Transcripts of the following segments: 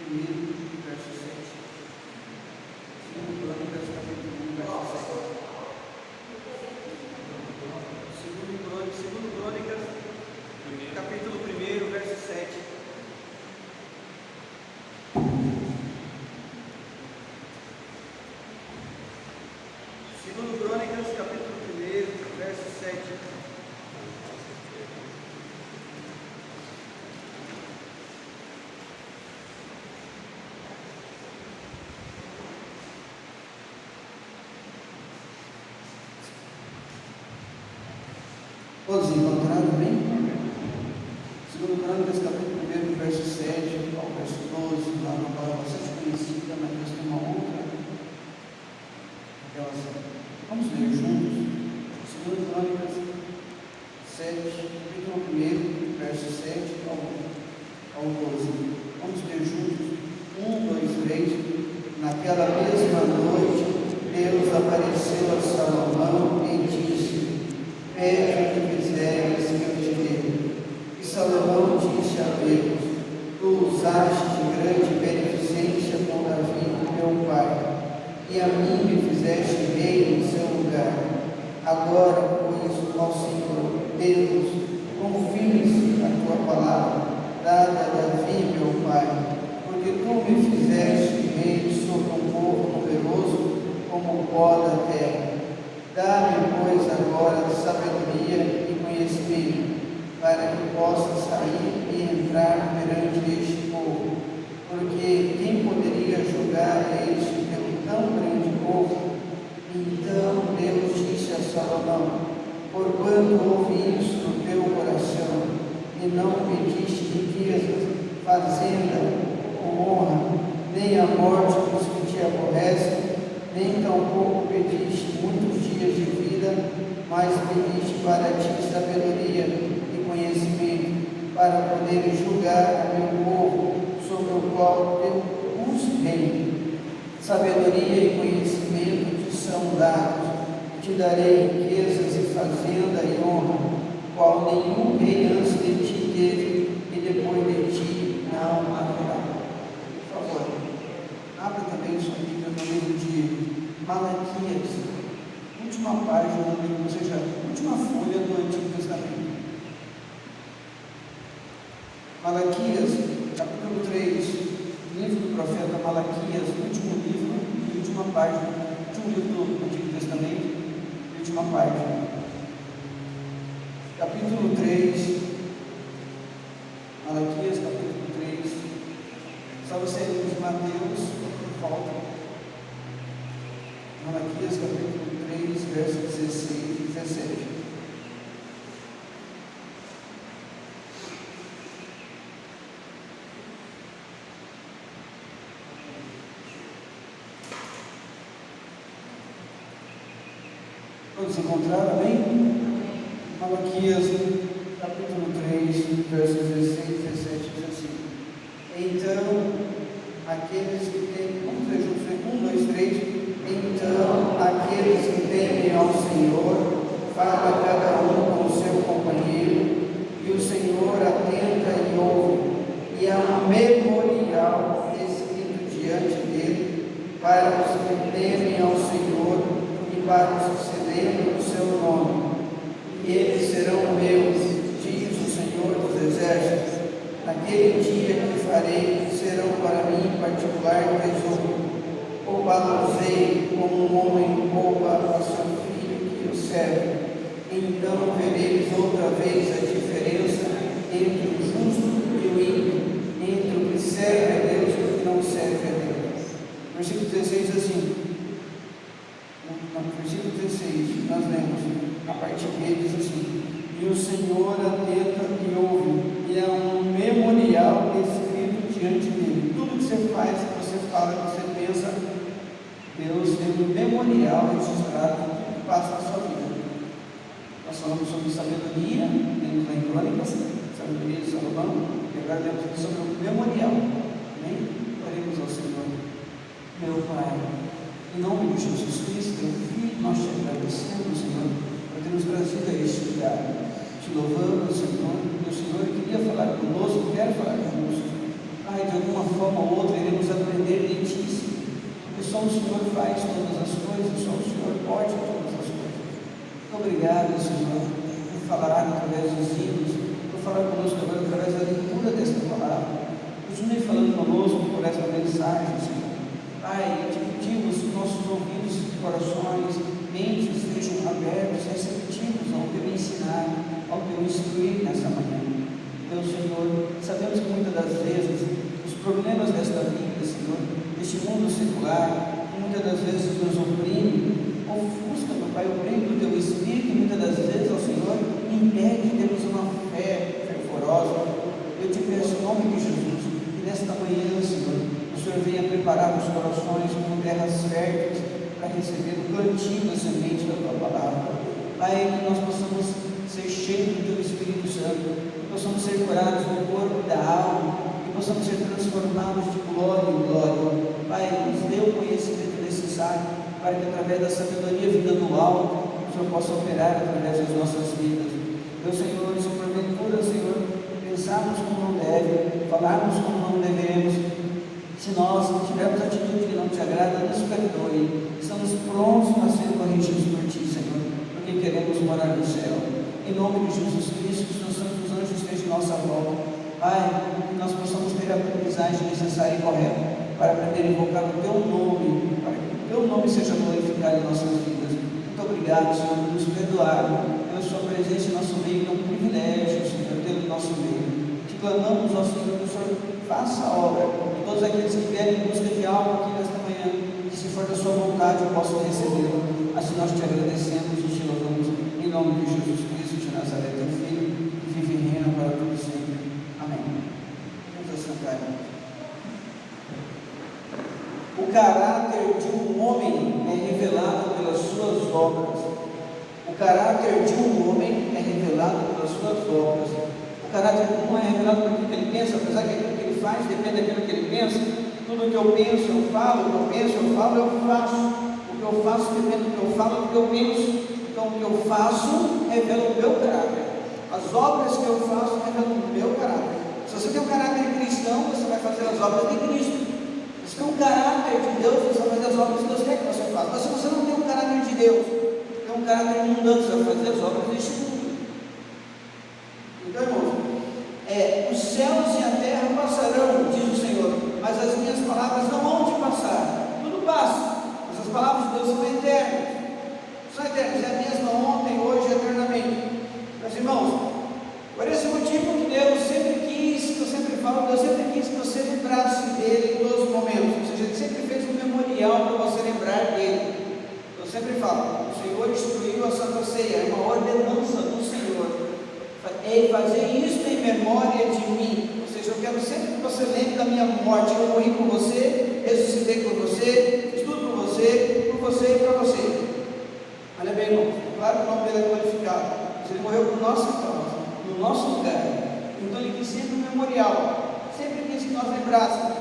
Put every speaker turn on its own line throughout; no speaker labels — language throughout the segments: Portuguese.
1, verso 7. 2 Crônicas, capítulo 1, verso 7. 2 Crônicas, capítulo 1, verso 7. 2 Crônicas, capítulo 1, verso 7.
Todos encontraram bem? 2 Crônicas, capítulo 1, verso 7 ao verso 12, lá uma palavra bastante conhecida, mas nós temos uma outra relação. Vamos ler juntos? 2 Crônicas 7, capítulo 1, verso 7 ao 12. Vamos ler juntos? 1, 2, 3. Naquela mesma noite, Deus apareceu a Salomão e disse: pede o que quiseres que eu te dê. E Salomão disse a Deus: tu usaste de grande beneficência com Davi, meu pai, e a mim me fizeste rei em seu lugar. Agora, pois, ó Senhor, Deus, confirme-se a tua palavra, dada a Davi, meu pai, porque tu me fizeste rei sobre um povo numeroso como o pó da terra. Dá-me, pois, agora sabedoria e conhecimento, para que possa sair e entrar perante este povo. Porque quem poderia julgar este pelo tão grande povo? Então Deus disse a Salomão: porquanto ouvi isso no teu coração, e não pediste riquezas, fazenda ou honra, nem a morte dos que te aborrecem, nem tampouco pediste muitos dias de vida, mas pediste para ti sabedoria e conhecimento, para poderes julgar o meu povo, sobre o qual teu pus reino. Sabedoria e conhecimento te são dados, e te darei riquezas e fazenda e honra, qual nenhum rei antes de ti teve, e depois de ti não haverá. Por favor, abra também sua Bíblia no livro de Malaquias, última página do livro, ou seja, última folha do Antigo Testamento. Malaquias, capítulo 3, livro do profeta Malaquias, último livro e última página, último livro do Antigo Testamento e última página. Capítulo 3, Malaquias, capítulo 3, só você ler de Mateus, falta. Malaquias, capítulo 3, versos 16 e 17. Todos encontraram, amém? Malaquias, capítulo 3, versos 16 e 17, diz assim: então, aqueles que têm, vamos ler juntos, 1, 2, 3. Então, aqueles que temem ao Senhor, fala cada um com o seu companheiro, e o Senhor atenta e ouve, e há um memorial escrito diante dele, para os que temem ao Senhor, e para os que se lembram do seu nome. E eles serão meus, diz o Senhor dos Exércitos. Naquele dia que farei, serão para mim particular tesouro. Poupá-los-ei como um homem poupa a seu filho que o serve. Então vereis outra vez a diferença entre o justo e o ímpio, entre o que serve a Deus e o que não serve a Deus. Versículo 16 diz assim, no versículo 16, nós lemos, a partir dele diz assim: e o Senhor atenta e ouve, e há um memorial escrito diante dele. Tudo que você faz, que você fala, que você pensa, Deus tem um memorial registrado que passa na sua vida. Nós falamos sobre sabedoria, dentro da Crônicas, sabedoria de Salomão, e agora temos sobre o memorial. Amém? Oremos ao Senhor. Meu Pai, em nome de Jesus Cristo, teu Filho, nós te agradecemos, Senhor, por ter nos trazido a este lugar. Te louvamos, Senhor, porque o Senhor queria falar conosco, quer falar conosco. Pai, de alguma forma ou outra, o Senhor faz todas as coisas, só o Senhor pode todas as coisas. Muito obrigado, Senhor, por falar através dos hinos, por falar conosco agora através da leitura desta palavra. Continue falando conosco por esta mensagem, Senhor. Pai, te pedimos que nossos ouvidos, corações, mentes estejam abertos, receptivos ao teu ensinar, ao teu instruir nessa manhã. Meu Senhor, sabemos que muitas das vezes os problemas desta vida, Senhor, deste mundo secular, que muitas das vezes nos oprime, ofusca, meu Pai, oprime do teu Espírito, e muitas das vezes, ó Senhor, impede de termos uma fé fervorosa. Eu te peço em nome de Jesus, que nesta manhã, Senhor, o Senhor venha preparar os corações como terras férteis para receber o plantio da semente da tua palavra. Pai, que nós possamos ser cheios do teu Espírito Santo, que possamos ser curados do corpo e da alma, que possamos ser transformados de glória em glória. Pai, nos dê o conhecimento necessário para que através da sabedoria vinda do alto, o Senhor possa operar através das nossas vidas. Meu Senhor, se porventura, Senhor, pensarmos como não deve, falarmos como não devemos, se nós tivermos atitude que não te agrada, nos perdoe. Estamos prontos para ser corrigidos por ti, Senhor, porque queremos morar no céu. Em nome de Jesus Cristo, que os teus santos anjos estejam em nossa volta. Pai, que nós possamos ter a aprendizagem necessária e correta para aprender a invocar o teu nome, para que o teu nome seja glorificado em nossas vidas. Muito obrigado, Senhor, por nos perdoar pela sua presença em nosso meio, que é um privilégio, Senhor, ter no nosso meio. Te clamamos, ó Senhor, que o Senhor faça a obra, e todos aqueles que vierem em busca de algo aqui nesta manhã, que se for da sua vontade eu possa recebê-lo. Assim nós te agradecemos e te louvamos, em nome de Jesus Cristo de Nazaré, teu Filho, que vive e reina para todo sempre. Amém. Vamos assentar. O caráter de um homem é revelado pelas suas obras. O caráter de um homem é revelado pelas suas obras. O caráter de um é revelado por aquilo que ele pensa, apesar que aquilo que ele faz depende daquilo que ele pensa. Tudo o que eu penso, eu falo, o que eu penso, eu falo, eu faço. O que eu faço depende do que eu falo, do que eu penso. Então, o que eu faço revela o meu caráter. As obras que eu faço revelam o meu caráter. Se você tem um caráter cristão, você vai fazer as obras de Cristo. Se você tem um caráter de Deus, você vai fazer as obras que Deus quer que você faça. Mas se você não tem um caráter de Deus, tem um caráter mundano, você vai fazer as obras deste mundo. Então, irmãos, os céus e a terra passarão, diz o Senhor, mas as minhas palavras não hão de passar. Tudo passa, mas as palavras de Deus são eternas. São eternas, é a mesma ontem, hoje e eternamente. Meus irmãos, por esse motivo que Deus sempre quis, que eu sempre falo, Deus sempre quis que você lembrasse dele em todos os momentos. Ou seja, ele sempre fez um memorial para você lembrar dele. Eu sempre falo, o Senhor instituiu a Santa Ceia, é uma ordenança do Senhor. É fazer isso em memória de mim. Ou seja, eu quero sempre que você lembre da minha morte. Eu morri por você, ressuscitei por você, fiz tudo por você e para você. Olha bem, irmão, claro que o nome dele é glorificado, mas ele morreu por nossa causa, no nosso lugar. Então ele quis sempre um memorial, sempre quis que nós lembrássemos.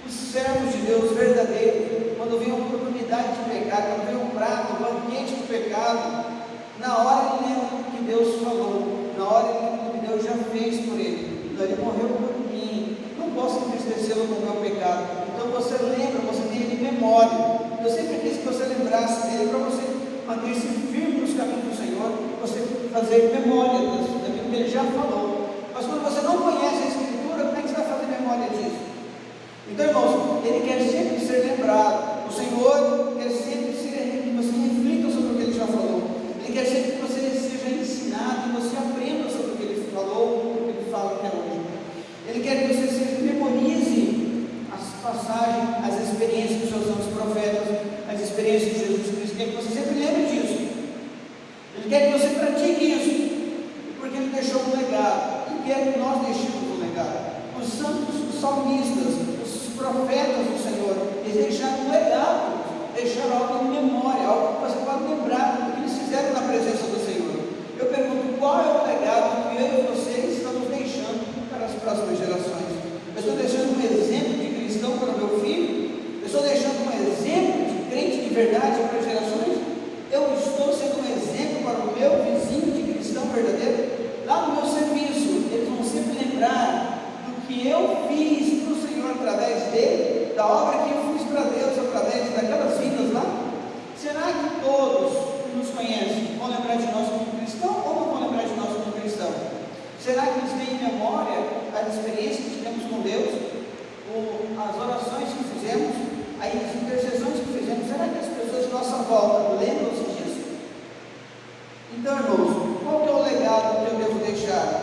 Os servos de Deus verdadeiros, quando vem uma oportunidade de pecar, quando vem um prato, um banquete do pecado, na hora ele lembra do que Deus falou, na hora ele lembra do que Deus já fez por ele. Então ele morreu por mim, não posso entristecê-lo com o meu pecado. Então você lembra, você tem ele em memória. Eu sempre quis que você lembrasse dele, para você manter-se firme nos caminhos do Senhor, você fazer memória daquilo que ele já falou. Mas quando você não conhece a Escritura, como é que você vai fazer memória disso? Então, irmãos, ele quer sempre ser lembrado. O Senhor quer sempre que você reflita sobre o que ele já falou. Ele quer sempre que você seja ensinado e você aprenda sobre o que ele falou, o que ele fala até hoje. Ele quer que você memorize as passagens, as experiências dos seus santos profetas, as experiências de Jesus Cristo. Ele quer que você sempre lembre disso. Ele quer que você pratique isso, porque ele deixou um legado. Ele quer que nós deixemos um legado. Os santos, os salmistas, os profetas do Senhor, eles deixaram um legado, deixaram algo em memória, algo que você pode lembrar do que eles fizeram na presença do Senhor. Eu pergunto, qual é o legado que eu e você estamos deixando para as próximas gerações? Eu estou deixando um exemplo de cristão para o meu filho? Eu estou deixando um exemplo de crente de verdade para as gerações? Eu estou sendo um exemplo para o meu vizinho de cristão verdadeiro? Lá no meu serviço, eles vão sempre lembrar do que eu fiz para o Senhor através dele, da obra que eu fiz para Deus através nossa volta, lembram-se disso? Então, irmãos, qual que é o legado que eu devo deixar?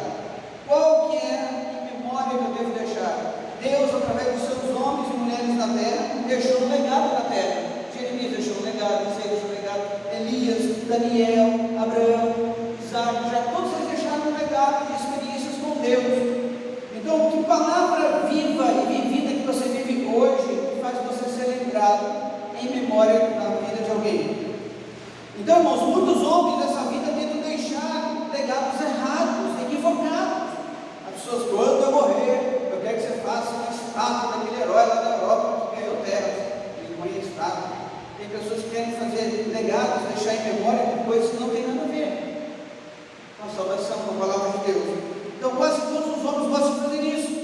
Qual que é a memória que eu devo deixar? Deus, através dos seus homens e mulheres na terra, deixou um legado na terra. Jeremias deixou um legado, Isaías deixou um legado, Elias, Daniel, Abraão, Isaac, já todos eles deixaram um legado de experiências com Deus. Então, que palavra viva e vivida que você vive hoje, que faz você ser lembrado em memória da vida de alguém? Então, irmãos, muitos homens dessa vida tentam deixar legados errados, equivocados. As pessoas, quando eu morrer, eu quero que você faça uma estátua daquele herói lá da Europa que ganhou terras, e põe estátua. Tem pessoas que querem fazer legados, deixar em memória coisas que não tem nada a ver com a salvação, com a palavra de Deus. Então, quase todos os homens gostam de fazer isso.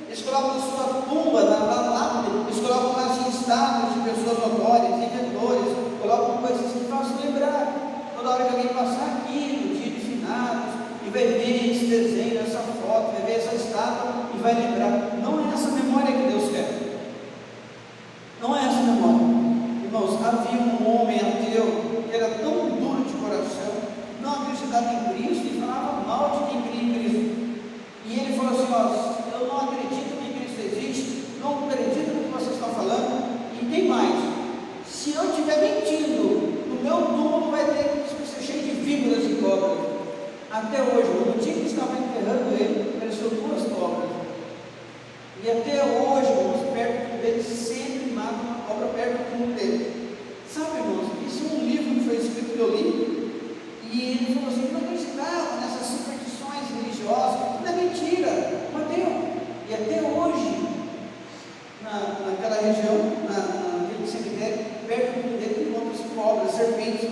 Eles colocam na sua tumba, na lápide, eles colocam lá estátuas de pessoas notórias, inventores, colocam coisas que façam lembrar. Toda hora que alguém passar aqui, no dia de finados, e vai ver esse desenho, essa foto, vai ver essa estátua e vai lembrar. Não é essa memória que Deus quer. Não é essa memória. Irmãos, havia um homem ateu que era tão duro de coração, não acreditava em Cristo e falava mal de quem cria em Cristo. E ele falou assim: ó, eu não acredito que Cristo existe, não acredito no que vocês estão falando, e tem mais, se eu estiver mentindo, no meu túmulo vai ter que ser cheio de víboras e cobras. Até hoje, no dia que estava enterrando ele, apareceu 2 cobras. E até hoje, irmãos, perto dele sempre mata uma cobra perto do túmulo dele. Sabe, irmãos, isso é um livro que foi escrito que eu li, e ele falou assim: não acreditava nessas superstições religiosas, tudo é mentira, bateu. E até hoje, naquela região, naquele cemitério, perto do túmulo dele, encontra-se cobras, serpentes.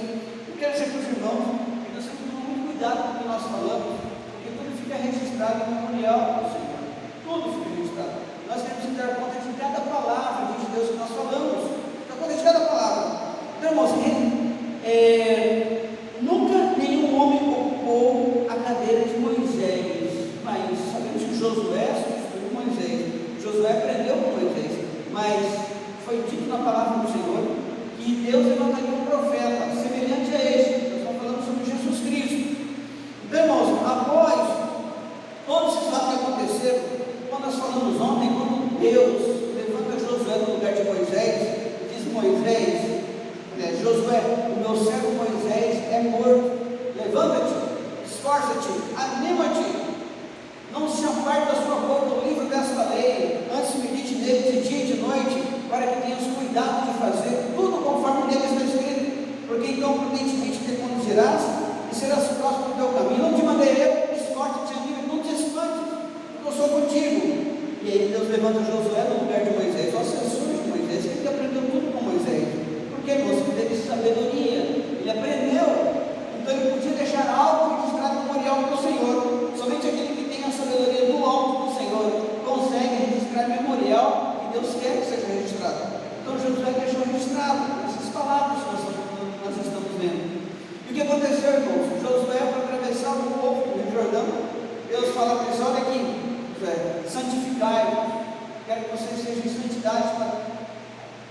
Eu quero dizer para os irmãos que nós temos que tomar muito cuidado com o que nós falamos, porque tudo fica registrado no memorial do Senhor. Tudo fica registrado. Nós temos que dar conta de cada palavra de Deus que nós falamos, dar conta de cada palavra. Então, irmãos, nunca nenhum homem ocupou a cadeira de Moisés, mas sabemos que Josué substituiu Moisés. Josué aprendeu com Moisés, mas foi dito na palavra do Senhor que Deus levantaria um profeta semelhante a este. Nós estamos falando sobre Jesus Cristo. Então, irmãos, após todos esses fatos que aconteceram, quando nós falamos ontem, quando Deus levanta Josué no lugar de Moisés, diz Moisés, Josué, o meu servo Moisés é morto, levanta-te, esforça-te, anima-te, não se aparte da sua boca o livro desta lei, antes medite nele de dia e de noite, para que tenhas cuidado de fazer tudo conforme nele está escrito, porque então prudentemente te conduzirás e serás próximo do teu caminho. Não te mandei eu, esforça-te, anima, não te espantes, porque eu sou contigo. E aí Deus levanta Josué no lugar de Moisés, ó censura de Moisés, que ele aprendeu tudo com Moisés, porque Moisés teve sabedoria, ele aprendeu, então ele podia deixar algo registrado no memorial do Senhor. Somente aquele que tem a sabedoria do alto do Senhor consegue registrar memorial que Deus quer que seja registrado. Então Josué deixou registrado essas palavras que nós estamos vendo. E o que aconteceu, irmãos? Josué, para atravessar o povo do Rio Jordão, Deus fala para eles: olha aqui, santificai-vos, quero que vocês sejam em santidade para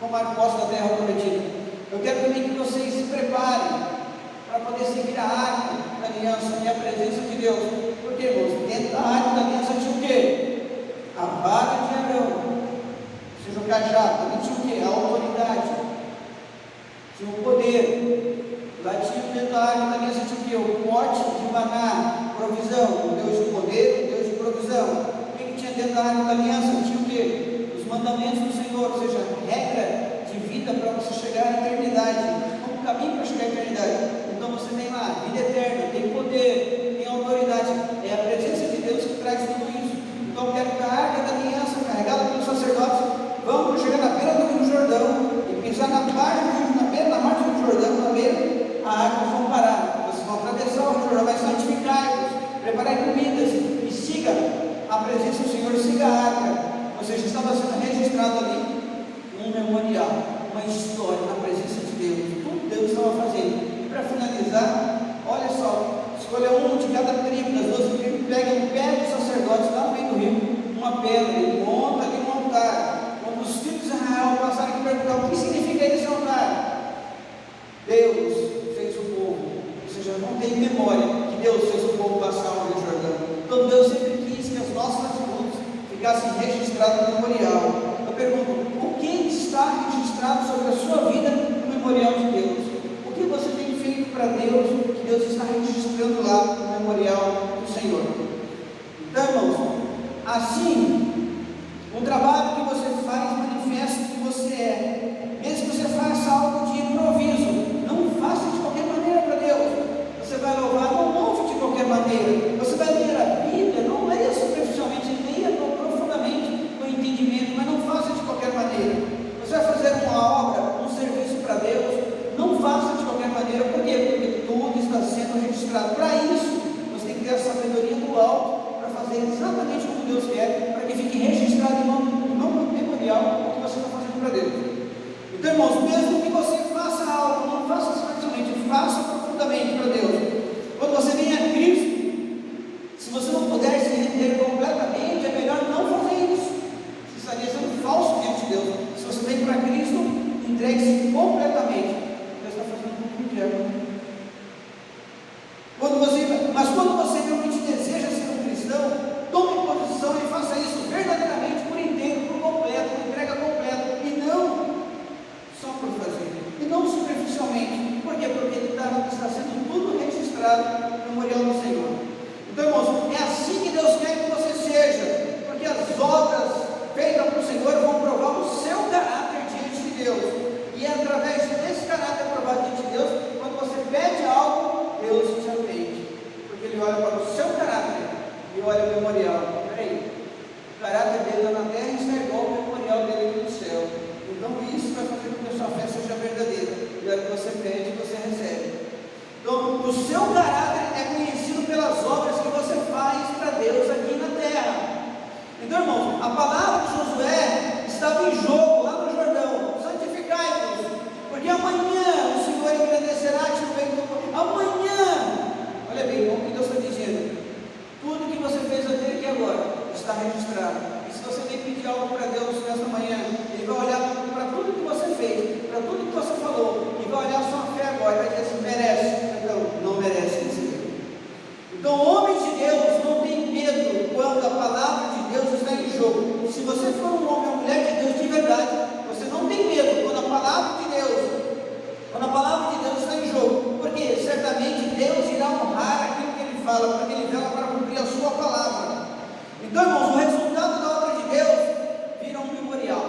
tomar posse da terra prometida. Eu quero também que vocês se preparem para poder seguir a arca da aliança e a presença de Deus. Porque, irmãos, dentro da arca da aliança tinha o quê? A vara de Arão, ou seja, o cajado. Também tinha o quê? A autoridade, tinha o poder. Lá tinha dentro da arca da aliança tinha o quê? O pote de maná, provisão, o Deus de poder, o Deus de provisão. Tinha dentro da arca da aliança, tinha o quê? Os mandamentos do Senhor, ou seja, regra de vida para você chegar à eternidade, um caminho para chegar à eternidade. Então você tem lá vida eterna, tem poder, tem autoridade, é a presença de Deus que traz tudo isso. Então eu quero que a arca da aliança, carregada pelos sacerdotes, vão chegar na beira do Rio Jordão e pisar na margem do Rio, na beira da margem do Rio Jordão, na beira, a arca vão parar. Vocês vão atravessar o Rio Jordão, vai santificar-vos, preparar comidas e siga a presença do Senhor, siga a arca. Ou seja, estava sendo registrado ali um memorial, uma história na presença de Deus, tudo Deus estava fazendo. E para finalizar, olha só, escolha um de cada tribo, das 12 tribos, pega um pé dos sacerdotes lá no meio do rio, uma pedra, e monta ali um altar. Quando os filhos de Israel passaram aqui e perguntaram: o que significa esse altar? encontrasse registrado no memorial. Eu pergunto, o que está registrado sobre a sua vida no memorial de Deus? O que você tem feito para Deus, que Deus está registrando lá no memorial do Senhor? Então, irmãos, assim, o trabalho que você faz manifesta o que você é. Mesmo que você faça algo de improviso, não faça de qualquer maneira para Deus. Você vai louvar, não louve de qualquer maneira. Você vai ler a Bíblia, não leia superficialmente, leia profundamente com entendimento, mas não faça de qualquer maneira. Você vai fazer uma obra, um serviço para Deus, não faça de qualquer maneira. Por quê? Porque tudo está sendo registrado. Para isso, você tem que ter a sabedoria do alto para fazer exatamente como Deus quer, para que fique registrado no memorial o que você está fazendo para Deus. Então, irmãos, mesmo que você faça algo, não faça superficialmente, faça profundamente para Deus. Quando você vem a Cristo, se você não puder se render completamente, é melhor não fazer isso. Você estaria sendo falso diante de Deus. Se você vem para Cristo, entregue-se completamente. Deus está fazendo tudo que quer. Mas quando você realmente deseja ser um cristão, tome posição e faça isso verdadeiramente, por inteiro, por completo, por entrega completa, e não só por fazer, e não superficialmente. Por quê? Porque está sendo tudo registrado no memorial do Senhor. Então, irmãos, é assim que Deus quer que você seja, porque as obras feitas para o Senhor vão provar o seu caráter diante de Deus, e é através desse caráter provado diante de Deus, quando você pede algo, Deus te atende, porque Ele olha para o seu caráter e olha o memorial. Peraí, o caráter dele lá na terra está igual ao memorial dele aqui no céu. Então isso vai fazer com que a sua fé seja verdadeira, e a hora que você pede, você recebe. Então o seu caráter é conhecido pelas obras que você faz para Deus aqui na terra. Então, irmãos, a palavra de Josué estava em jogo lá no Jordão. Santificai-vos, porque amanhã o Senhor engrandecerá-te no meio do povo. Amanhã, olha bem, o que Deus está dizendo, tudo que você fez até aqui agora está registrado. E se você tem que pedir algo para Deus nessa manhã, Ele vai olhar para tudo que você fez, para tudo que você falou, e vai olhar a sua fé agora e vai dizer assim: merece? Então, não merece. Então, homens de Deus não tem medo quando a palavra de Deus está em jogo. Se você for um homem ou mulher de Deus de verdade, você não tem medo quando a palavra de Deus está em jogo, porque certamente Deus irá honrar aquilo que Ele fala, porque Ele vela para cumprir a sua palavra. Então, irmãos, o resultado da obra de Deus vira um memorial.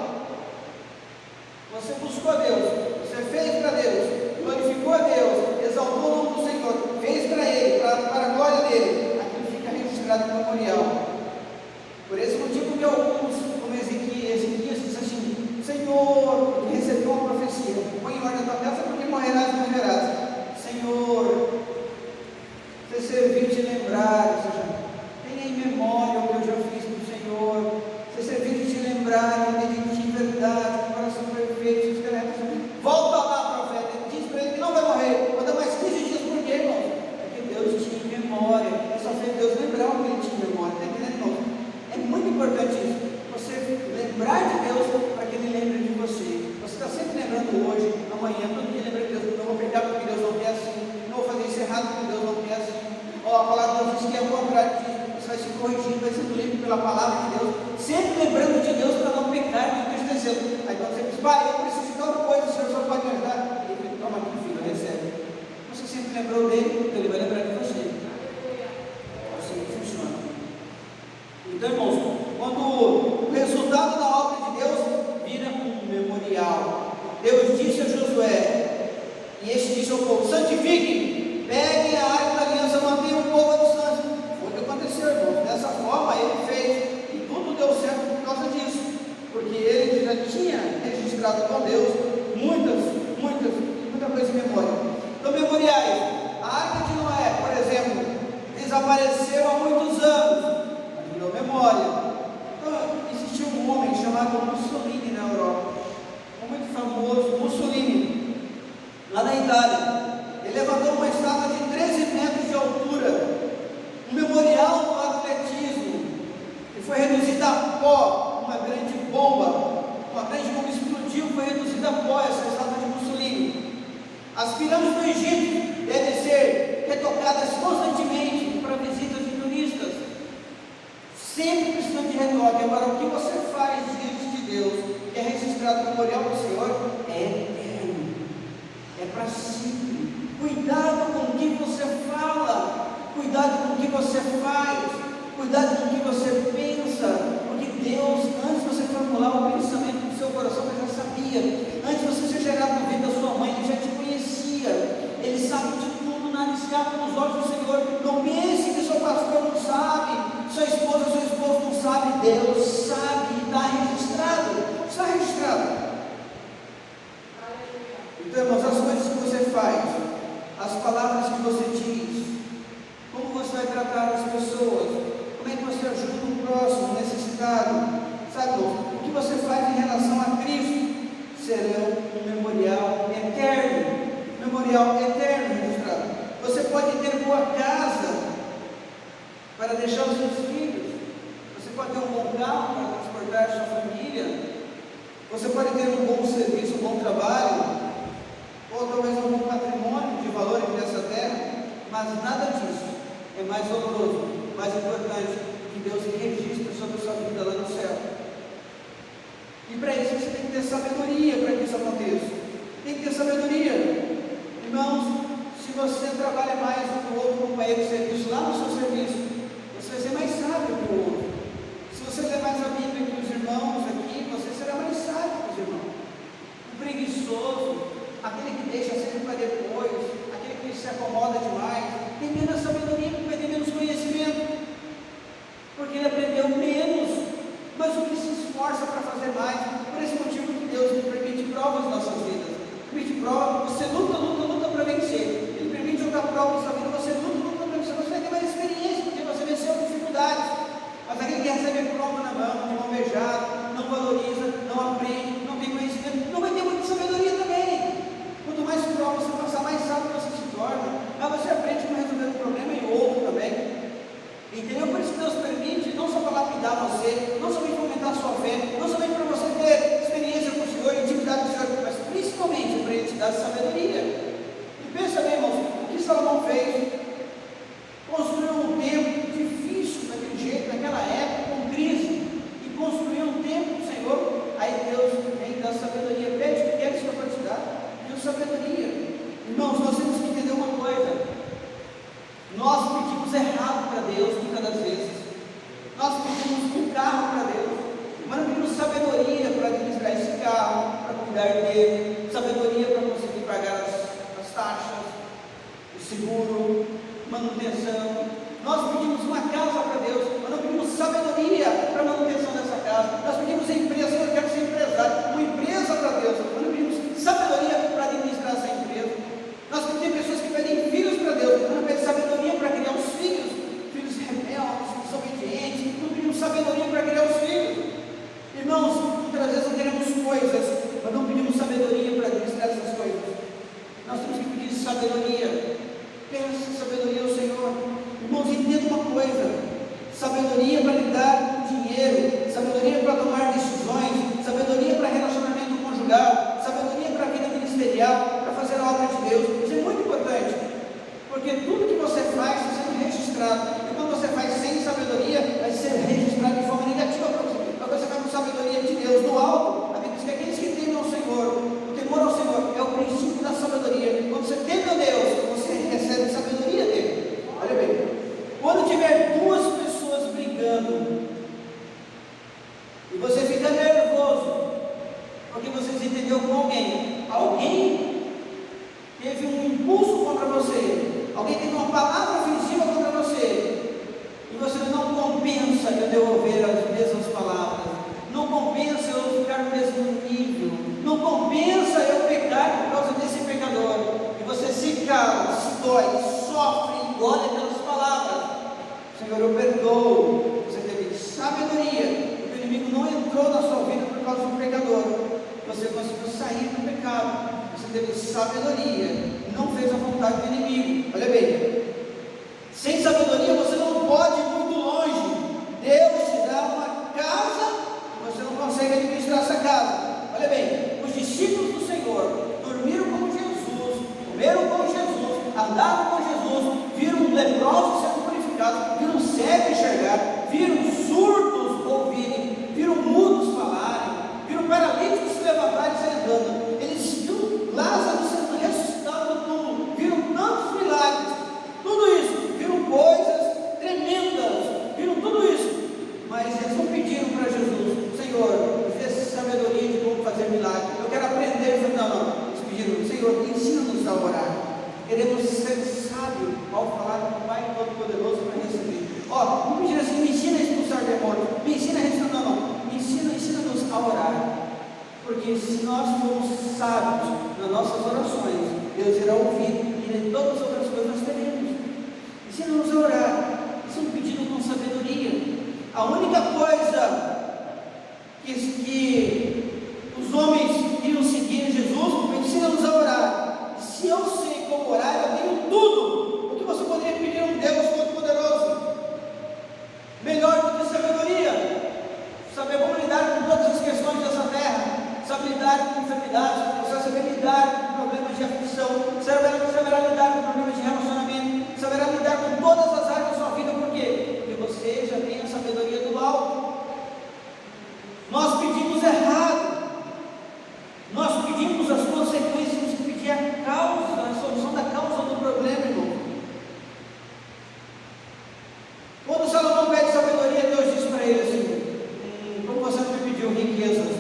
Você buscou a Deus, você fez para Deus, glorificou a Deus, exaltou o nome do Senhor, fez para Ele, para a glória dele, aquilo fica registrado no memorial. Por esse motivo que alguns, como Ezequias disse assim: Senhor, recebeu uma profecia, põe em ordem a tua casa, porque morrerás e morrerás. Senhor, você serviu de lembrar, ou seja, tenha em memória o que eu já fiz para o Senhor. Você serviu de te lembrar, de verdade, com coração perfeito, volta lá, profeta, diz para ele que não vai morrer, manda mais 15 dias. Por quê, irmão? Porque Deus tinha em memória, ele só fez Deus lembrar o que ele tinha em memória. Está entendendo, irmão? É muito importante isso, você lembrar de Deus para que Ele lembre de você. Você está sempre lembrando hoje, amanhã, todo dia lembrando de Deus. Não vou pegar porque Deus não quer assim, não vou fazer isso errado porque Deus não quer assim. A palavra de Deus diz que é o contrário disso. Você vai se corrigindo, vai sendo livre pela palavra de Deus, sempre lembrando de Deus para não pecar e não entristecer. Aí quando você diz: pai, eu preciso de tal coisa, o Senhor só pode me ajudar, ele toma aqui, filho, recebe. Você sempre lembrou dele, ele vai lembrar de você. Assim que funciona. Então, irmãos, quando o resultado da obra de Deus vira um memorial. Deus disse a Josué, e este disse ao povo: santifiquem, peguem a arca da aliança, mantenham o povo à distância. Foi o que aconteceu, irmãos. Dessa forma ele fez, e tudo deu certo por causa disso, porque ele já tinha registrado com Deus muita coisa em memória. Então, memoriais. A arca de Noé, por exemplo, desapareceu há muitos anos, mas virou memória. Então, existia um homem chamado Mussolini na Europa, muito famoso, Mussolini, lá na Itália. Ele levantou uma estátua de 13 metros de altura, um memorial do atletismo, que foi reduzida a pó, uma grande bomba explodiu, foi reduzida a pó essa estátua de Mussolini. As pirâmides do Egito devem ser retocadas constantemente para visitas de turistas, sempre precisando de retoque. Agora, o que registrado no memorial do Senhor é eterno, é para sempre. Cuidado com o que você fala, cuidado com o que você faz, cuidado com o que você pensa, porque Deus, antes de você formular o pensamento do seu coração, Ele já sabia. Antes de você ser gerado no ventre da sua mãe, Ele já te conhecia. Ele sabe de tudo, nada escapa nos olhos do Senhor. Não pense que seu pastor não sabe, sua esposa, seu esposo não sabe. Deus sabe, está registrado. Está registrado. Então, irmãos, as coisas que você faz, as palavras que você diz, como você vai tratar as pessoas, como é que você ajuda o próximo, o necessitado, sabe, irmãos, o que você faz em relação a Cristo será um memorial eterno registrado. Você pode ter boa casa para deixar os seus filhos, você pode ter um bom carro para transportar a sua família, você pode ter um bom serviço, um bom trabalho, ou talvez um bom patrimônio de valor aqui nessa terra, mas nada disso é mais valoroso, mais importante que Deus registre sobre a sua vida lá no céu. E para isso você tem que ter sabedoria para que isso aconteça. Tem que ter sabedoria. Irmãos, se você trabalha mais do que o outro companheiro de serviço lá no seu serviço, você vai ser mais sábio que o outro. Se você ler mais a Bíblia que os irmãos aqui, você será mais sábio que os irmãos. O preguiçoso, aquele que deixa sempre para depois, aquele que se acomoda demais, tem menos sabedoria porque vai ter menos conhecimento, porque ele aprendeu menos, mas o que se esforça para fazer mais. Por esse motivo que Deus nos permite provas nas nossas vidas, permite provas, você luta para vencer, Ele permite jogar provas na sua vida, você luta para vencer, você vai ter mais experiência, porque você venceu dificuldades. Mas aquele que recebe prova na mão, de mão beijada, não valoriza, não aprende, não tem conhecimento, não vai ter muita sabedoria também. Quanto mais provas você passar, mais sábio você se torna, mas você aprende como resolver um problema e outro também. Entendeu? Por isso que Deus permite, não só para lapidar você, não somente para aumentar a sua fé, não somente para você ter experiência com o Senhor, intimidade com o Senhor, mas principalmente para Ele te dar sabedoria. E pensa bem, irmãos, o que Salomão fez? Construiu um templo difícil daquele jeito, naquela época, com crise, e construiu um templo do Senhor. Aí Deus vem dar sabedoria. Pede o que quer que o Senhor pode te dar. Deu sabedoria. Irmãos, nós temos que entender uma coisa. Nós pedimos errado para Deus muitas das vezes. Nós pedimos um carro para Deus, mas não pedimos sabedoria para administrar esse carro, para cuidar dele, sabedoria para conseguir pagar as taxas, o seguro, manutenção. Nós pedimos uma casa para Deus, mas não pedimos sabedoria para a manutenção dessa casa. Nós pedimos empresa, eu quero ser empresário, uma empresa para Deus, mas não pedimos sabedoria para administrar essa empresa. Nós temos pessoas que pedem filhos para Deus, mas não pedem sabedoria para criar os filhos, filhos rebeldes, desobedientes, não pedimos sabedoria para criar os filhos. Irmãos, muitas vezes não queremos coisas, mas não pedimos sabedoria para administrar essas coisas. Nós temos que pedir sabedoria. Peça sabedoria ao Senhor. Irmãos, entenda uma coisa: sabedoria para lidar com o dinheiro, sabedoria para tomar decisões, sabedoria para relacionamento conjugal, sabedoria para a vida ministerial, para fazer a obra de Deus. Isso é muito importante, porque tudo que você faz está sendo registrado, e quando você faz sem sabedoria, vai ser registrado de forma negativa para você. Mas quando você faz com sabedoria de Deus no alto, a Bíblia diz que aqueles que temem ao Senhor, o temor ao Senhor é o princípio da sabedoria. Quando você teme a Deus, você recebe sabedoria dele. Olha bem, quando tiver duas pessoas brigando e você fica nervoso porque você se entendeu com alguém teve um impulso contra você, alguém teve uma palavra ofensiva contra você, e você não compensa eu devolver as mesmas palavras, não compensa eu ficar no mesmo nível, não compensa eu pecar por causa desse pecador, e você se cala, se dói, sofre, engole aquelas palavras. Senhor, eu perdoo. Você teve sabedoria, porque o inimigo não entrou na sua vida por causa do pecador, você conseguiu sair do pecado. Você teve sabedoria, não fez a vontade do inimigo. Olha bem, sem sabedoria você não pode ir muito longe. Deus te dá uma casa e você não consegue administrar essa casa. Olha bem, os discípulos do Senhor dormiram com Jesus, comeram com Jesus, andaram com Jesus, viram um leproso sendo purificado, viram cego Senhor, ensina-nos a orar. Queremos ser sábios ao falar com o Pai Todo-Poderoso para receber. Ó, não pedir assim, me ensina a expulsar demônios, me ensina a restaurar, não. Ensina-nos a orar. Porque se nós formos sábios nas nossas orações, Deus irá ouvir e em todas as outras coisas nós teremos. Ensina-nos a orar. Isso é um pedido com sabedoria. A única coisa que os homens iriam seguir Jesus, ensina-nos a orar. E se eu sei como orar, eu tenho tudo o que você poderia pedir a um Deus Todo-Poderoso. Melhor do que sabedoria, saber como lidar com todas as questões dessa terra, saber lidar com enfermidades, você saber lidar com problemas de aflição, saberá lidar com problemas de relacionamento, saberá lidar com todas as áreas da sua vida. Por quê? Porque você já tem a sabedoria do alto. Nós pedimos errado, nós pedimos as consequências, temos que pedir a causa, a solução da causa do problema, irmão. Quando Salomão pede sabedoria, Deus diz para ele assim: como você não me pediu riquezas,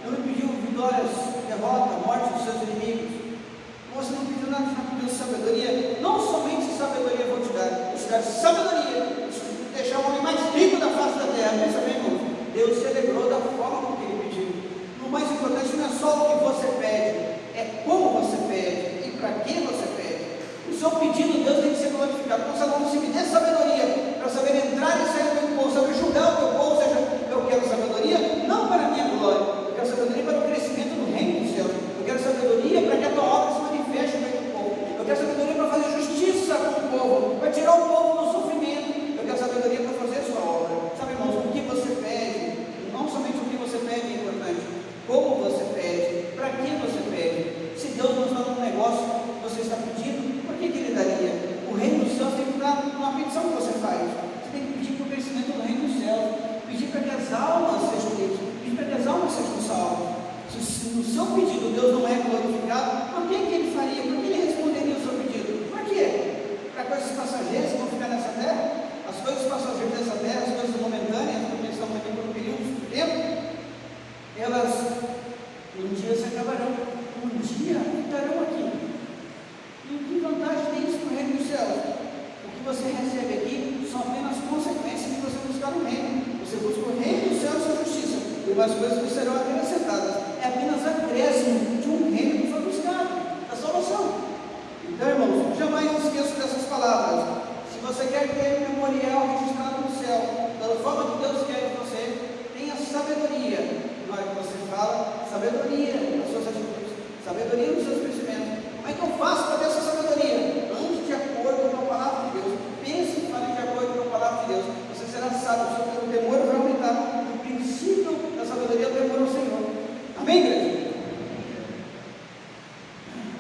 não me pediu vitórias, derrota, morte dos seus inimigos, você não pediu nada, não pediu sabedoria. Não somente sabedoria eu vou te dar sabedoria, deixar o homem mais rico da face da terra. Pensa bem, irmão. Deus se alegrou da forma como ele pediu. O mais importante não é só o que você pede, é como você pede e para que você pede. O seu pedido, Deus tem que ser glorificado. Então, Salomão, se me dê sabedoria para saber entrar e sair do meu povo, saber julgar o teu povo, ou seja, eu quero sabedoria não para a minha glória, eu quero sabedoria para o crescimento do reino dos céus, eu quero sabedoria para que a tua obra se manifeste no meio do povo, eu quero sabedoria para fazer justiça com o povo, para tirar o povo do sofrimento, eu quero sabedoria para fazer a sua obra. Sabe, irmãos, o que você pede, não somente o que você pede é importante, como você pede, para que você pede. Se Deus nos dá um negócio que você está pedindo, por que Ele daria? O reino dos céus tem que estar numa petição que você faz. Você tem que pedir para o crescimento do reino dos céus, pedir para que as almas sejam livres, pedir para que as almas sejam salvas. Se no seu pedido Deus não é glorificado, por que Ele faria? Por que Ele responderia o seu pedido? Por quê? Para coisas passageiras que vão ficar nessa terra? As coisas passageiras dessa terra, as coisas momentâneas, que estamos aqui por um período de tempo, elas um dia se acabarão, um dia ficarão aqui. E que vantagem tem isso para o reino dos céus? O que você recebe aqui são apenas consequências de você buscar o reino. Você busca o reino dos céus e a justiça, e umas coisas que serão acrescentadas. É apenas acréscimo de um reino que foi buscado, a salvação. Então, irmãos, jamais esqueça dessas palavras. Se você quer ter um memorial registrado no céu, da forma que Deus quer que você tenha sabedoria na hora que você fala, sabedoria nas suas atitudes, sabedoria nos seus pensamentos. Como é que eu faço para ter essa sabedoria? Ande de acordo com a palavra de Deus. Pense e fale de acordo com a palavra de Deus. Você será sábio, o temor vai aumentar. O princípio da sabedoria é o temor ao Senhor. Amém, igreja?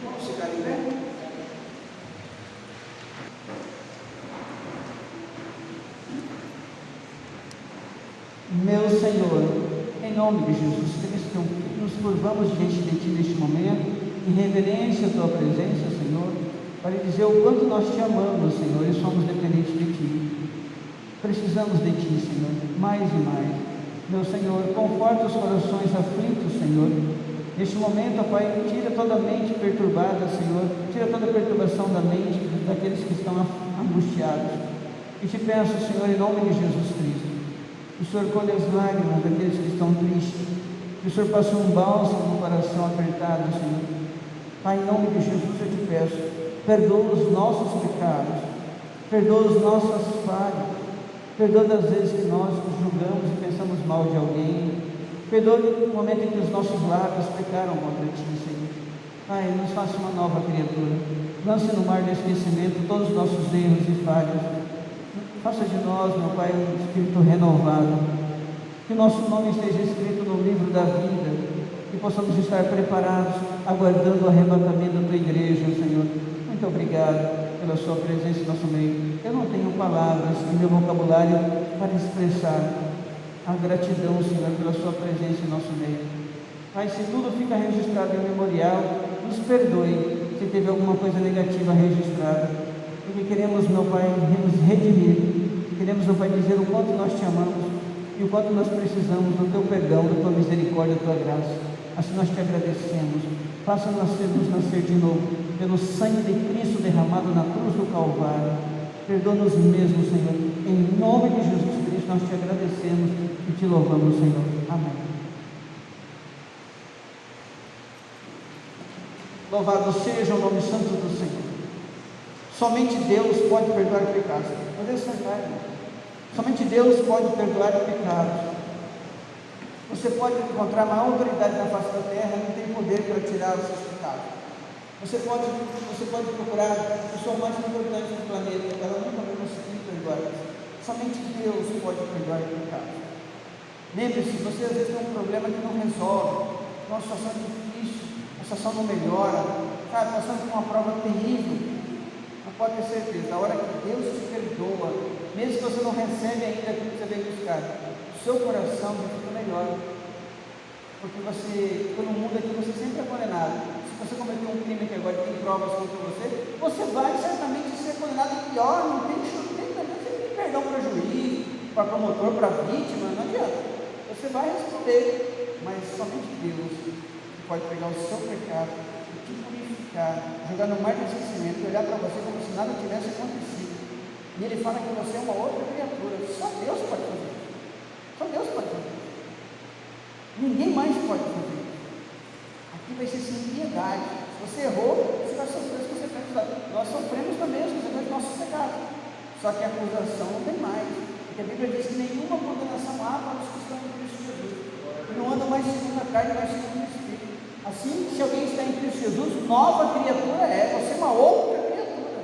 Vamos ficar em pé?
Meu Senhor, em nome de Jesus Cristo, nos curvamos diante de Ti neste momento, em reverência à Tua presença, Senhor, para dizer o quanto nós Te amamos, Senhor, e somos dependentes de Ti. Precisamos de Ti, Senhor, mais e mais. Meu Senhor, conforta os corações aflitos, Senhor. Neste momento, ó Pai, tira toda a mente perturbada, Senhor, tira toda a perturbação da mente daqueles que estão angustiados. E Te peço, Senhor, em nome de Jesus Cristo, que o Senhor colhe as lágrimas daqueles que estão tristes, que o Senhor passe um bálsamo no coração apertado, Senhor. Pai, em nome de Jesus eu Te peço, perdoa os nossos pecados, perdoa as nossas falhas, perdoa das vezes que nós nos julgamos e pensamos mal de alguém, perdoa no momento em que os nossos lábios pecaram contra Ti, Senhor. Pai, nos faça uma nova criatura, lance no mar do esquecimento todos os nossos erros e falhas. Faça de nós, meu Pai, um espírito renovado, que nosso nome esteja escrito no livro da vida, que possamos estar preparados, aguardando o arrebatamento da Tua igreja, Senhor. Muito obrigado pela Sua presença em nosso meio. Eu não tenho palavras no meu vocabulário para expressar a gratidão, Senhor, pela Sua presença em nosso meio. Pai, se tudo fica registrado em memorial, nos perdoe se teve alguma coisa negativa registrada, porque queremos, meu Pai, nos redimir. Queremos, meu Pai, dizer o quanto nós Te amamos e o quanto nós precisamos do Teu perdão, da Tua misericórdia, da Tua graça. Assim nós te agradecemos. Faça-nos nascer de novo, pelo sangue de Cristo derramado na cruz do Calvário. Perdoa-nos mesmo, Senhor. Em nome de Jesus Cristo, nós te agradecemos e te louvamos, Senhor. Amém. Louvado seja o nome santo do Senhor. Somente Deus pode perdoar pecados. Podemos sentar, irmão. Somente Deus pode perdoar pecados. Você pode encontrar uma autoridade na face da terra, não tem poder para tirar os seus pecados. Você pode procurar a pessoa mais importante do planeta, ela nunca vai conseguir perdoar isso. Somente Deus pode perdoar pecados. Lembre-se, você às vezes tem um problema que não resolve, uma situação difícil, a situação não melhora, sabe, passando por uma prova terrível. Não pode ter certeza, a hora que Deus te perdoa, mesmo que você não recebe ainda aquilo que você veio buscar, o seu coração já fica melhor. Porque você, pelo mundo aqui, você sempre é condenado. Se você cometeu um crime que agora tem provas contra você vai certamente ser condenado pior, não tem perdão para juiz, para promotor, para vítima, não adianta. Você vai responder, mas somente Deus pode pegar o seu pecado e te purificar, jogar no mar de esquecimento e olhar para você como se nada tivesse acontecido. E Ele fala que você é uma outra criatura. Só Deus pode fazer isso. Só Deus pode fazer isso. Ninguém mais pode fazer isso. Aqui vai ser sem piedade. Se você errou, você vai sofrer as consequências. Nós sofremos também as consequências dos nossos pecados. Só que a acusação não tem mais. Porque a Bíblia diz que nenhuma condenação há para os que estão em Cristo Jesus. E não andam mais segundo a carne, mas segundo o Espírito. Assim, se alguém está em Cristo Jesus, nova criatura é. Você é uma outra criatura.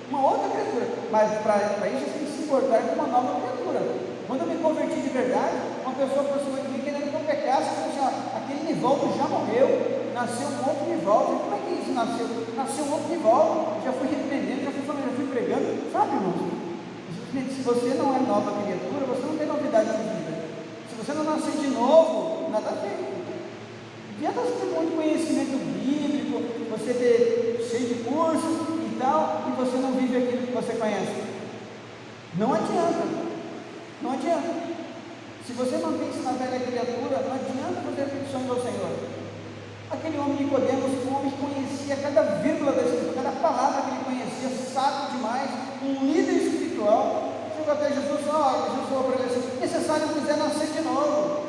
Uma outra criatura. Mas para isso você tem que se importar com uma nova criatura. Quando eu me converti de verdade, uma pessoa aproximou de mim querendo que eu pecasse, e falou assim: ó, aquele Nivaldo já morreu, nasceu um outro Nivaldo. Como é que é isso? Nasceu um outro Nivaldo. Já fui repreendendo, já fui pregando. Sabe, irmãos? Se você não é nova criatura, você não tem novidade de vida. Se você não nascer de novo, nada feito. Adianta você ter muito conhecimento bíblico, você ter cheio de cursos e tal, e você não vive aquilo que você conhece. Não adianta. Não adianta. Se você mantém-se na velha criatura, não adianta fazer petições ao Senhor. Aquele homem Nicodemos, um homem que conhecia cada vírgula da Escritura, cada palavra que ele conhecia, sábio demais, um líder espiritual, chegou até Jesus e falou para ele assim: necessário quiser nascer de novo.